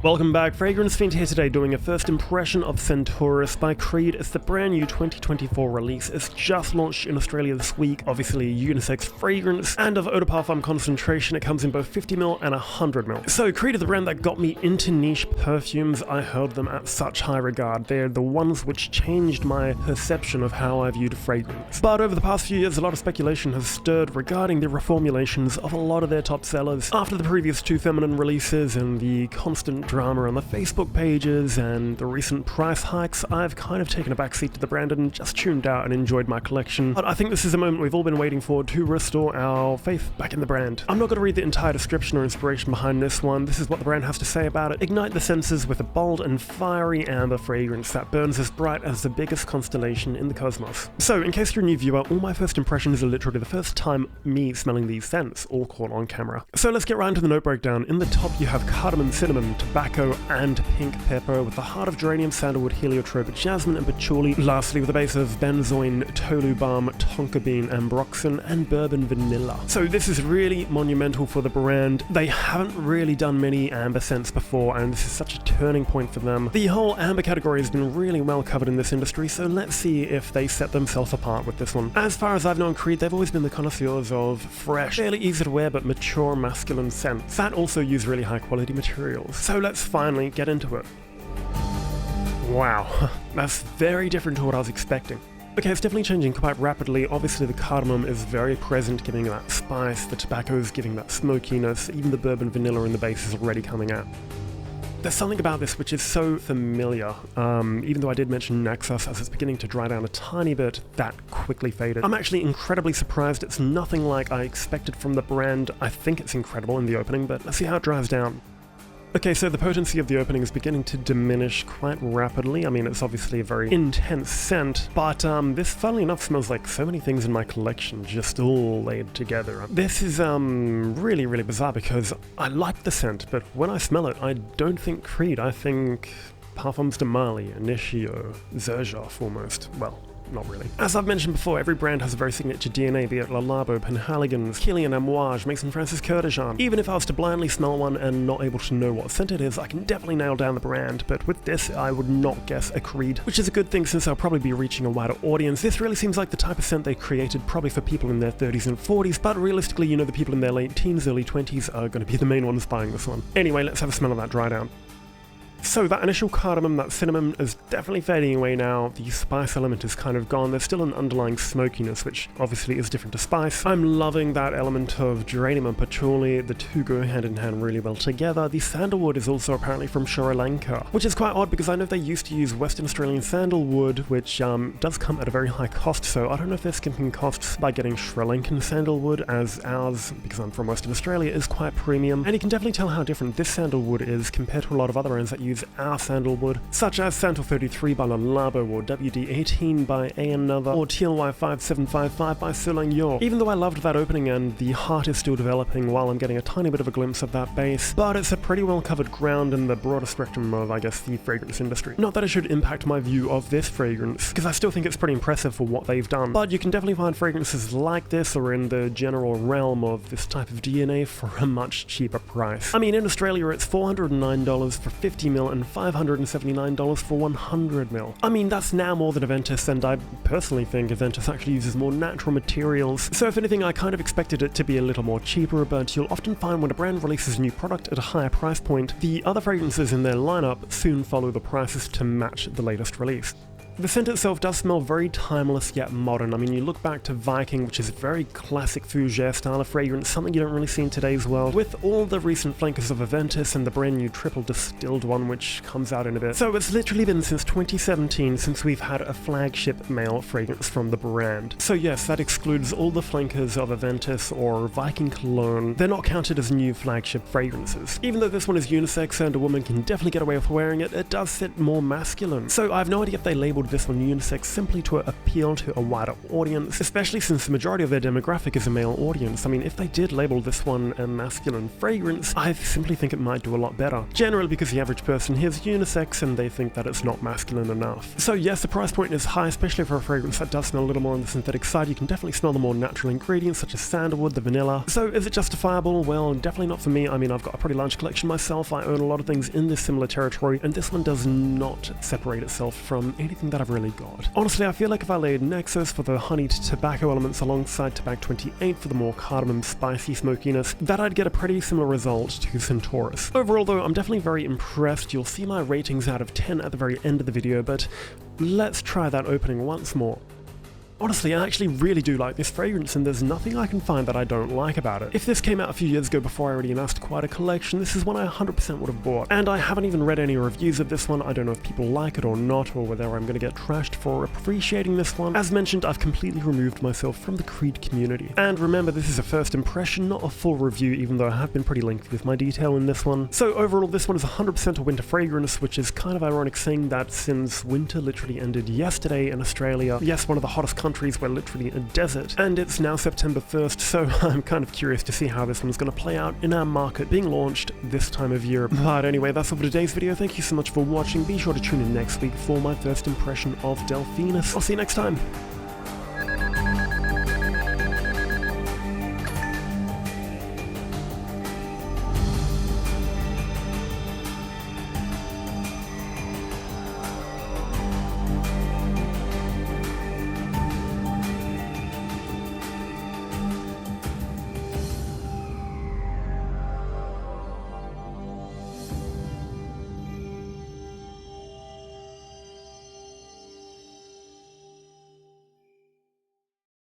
Welcome back, Fragrance Fiend here today doing a first impression of Centaurus by Creed. It's the brand new 2024 release. It's just launched in Australia this week, obviously a unisex fragrance, and of eau de parfum concentration it comes in both 50ml and 100ml. So Creed is the brand that got me into niche perfumes. I held them at such high regard. They're the ones which changed my perception of how I viewed fragrance. But over the past few years a lot of speculation has stirred regarding the reformulations of a lot of their top sellers. After the previous two feminine releases and the constant drama on the Facebook pages and the recent price hikes, I've kind of taken a backseat to the brand and just tuned out and enjoyed my collection. But I think this is a moment we've all been waiting for to restore our faith back in the brand. I'm not going to read the entire description or inspiration behind this one. This is what the brand has to say about it. Ignite the senses with a bold and fiery amber fragrance that burns as bright as the biggest constellation in the cosmos. So, in case you're a new viewer, all my first impressions are literally the first time me smelling these scents, all caught on camera. So let's get right into the note breakdown. In the top you have cardamom, cinnamon, tobacco, and pink pepper, with the heart of geranium, sandalwood, heliotrope, jasmine, and patchouli. Lastly, with a base of benzoin, tolu balm, tonka bean, ambroxan, and bourbon vanilla. So this is really monumental for the brand. They haven't really done many amber scents before, and this is such a turning point for them. The whole amber category has been really well covered in this industry, so let's see if they set themselves apart with this one. As far as I've known Creed, they've always been the connoisseurs of fresh, fairly easy to wear but mature masculine scents that also use really high quality materials. So let's finally get into it. Wow, that's very different to what I was expecting. Okay, it's definitely changing quite rapidly. Obviously the cardamom is very present, giving that spice, the tobacco is giving that smokiness, even the bourbon vanilla in the base is already coming out. There's something about this which is so familiar, even though I did mention Naxos as it's beginning to dry down a tiny bit, that quickly faded. I'm actually incredibly surprised. It's nothing like I expected from the brand. I think it's incredible in the opening, but let's see how it dries down. Okay, so the potency of the opening is beginning to diminish quite rapidly. I mean, it's obviously a very intense scent, but this, funnily enough, smells like so many things in my collection, just all laid together. This is really, really bizarre because I like the scent, but when I smell it, I don't think Creed. I think Parfums de Marly, Initio, Xerjoff almost. Well, not really. As I've mentioned before, every brand has a very signature DNA, be it Le Labo, Penhaligon's, Kilian Amouage, Maison Francis Kurkdjian. Even if I was to blindly smell one and not able to know what scent it is, I can definitely nail down the brand, but with this I would not guess a Creed, which is a good thing since I'll probably be reaching a wider audience. This really seems like the type of scent they created probably for people in their 30s and 40s, but realistically, you know, the people in their late teens, early 20s are going to be the main ones buying this one. Anyway, let's have a smell of that dry down. So that initial cardamom, that cinnamon is definitely fading away now. The spice element is kind of gone. There's still an underlying smokiness, which obviously is different to spice. I'm loving that element of geranium and patchouli. The two go hand in hand really well together. The sandalwood is also apparently from Sri Lanka, which is quite odd because I know they used to use Western Australian sandalwood, which does come at a very high cost, so I don't know if they're skimping costs by getting Sri Lankan sandalwood, as ours, because I'm from Western Australia, is quite premium. And you can definitely tell how different this sandalwood is compared to a lot of other brands that use our sandalwood, such as Santal 33 by Le Labo, or WD18 by A Another, or TLY 5755 by Soulagnon. Even though I loved that opening and the heart is still developing while I'm getting a tiny bit of a glimpse of that base, but it's a pretty well covered ground in the broader spectrum of, I guess, the fragrance industry. Not that it should impact my view of this fragrance, because I still think it's pretty impressive for what they've done, but you can definitely find fragrances like this or in the general realm of this type of DNA for a much cheaper price. I mean, in Australia it's $409 for 50ml and $579 for 100ml. I mean, that's now more than Aventus, and I personally think Aventus actually uses more natural materials, so if anything I kind of expected it to be a little more cheaper, but you'll often find when a brand releases a new product at a higher price point, the other fragrances in their lineup soon follow the prices to match the latest release. The scent itself does smell very timeless yet modern. I mean, you look back to Viking, which is a very classic fougere style of fragrance, something you don't really see in today's world, with all the recent flankers of Aventus and the brand new triple distilled one which comes out in a bit. So it's literally been since 2017 since we've had a flagship male fragrance from the brand. So yes, that excludes all the flankers of Aventus or Viking Cologne. They're not counted as new flagship fragrances. Even though this one is unisex and a woman can definitely get away with wearing it, it does sit more masculine. So I have no idea if they labeled labelled this one unisex simply to appeal to a wider audience, especially since the majority of their demographic is a male audience. I mean, if they did label this one a masculine fragrance, I simply think it might do a lot better. Generally because the average person hears unisex and they think that it's not masculine enough. So yes, the price point is high, especially for a fragrance that does smell a little more on the synthetic side. You can definitely smell the more natural ingredients such as sandalwood, the vanilla. So is it justifiable? Well, definitely not for me. I mean, I've got a pretty large collection myself. I own a lot of things in this similar territory, and this one does not separate itself from anything that I've really got. Honestly, I feel like if I laid Nexus for the honeyed tobacco elements alongside Tobacco 28 for the more cardamom spicy smokiness, that I'd get a pretty similar result to Centaurus. Overall though, I'm definitely very impressed. You'll see my ratings out of 10 at the very end of the video, but let's try that opening once more. Honestly, I actually really do like this fragrance, and there's nothing I can find that I don't like about it. If this came out a few years ago before I already amassed quite a collection, this is one I 100% would have bought. And I haven't even read any reviews of this one. I don't know if people like it or not, or whether I'm going to get trashed for appreciating this one. As mentioned, I've completely removed myself from the Creed community. And remember, this is a first impression, not a full review, even though I have been pretty lengthy with my detail in this one. So overall, this one is 100% a winter fragrance, which is kind of ironic saying that since winter literally ended yesterday in Australia. Yes, one of the hottest countries, we're literally a desert, and it's now September 1st, so I'm kind of curious to see how this one's going to play out in our market being launched this time of year. But anyway, that's all for today's video. Thank you so much for watching. Be sure to tune in next week for my first impression of Delphinus. I'll see you next time.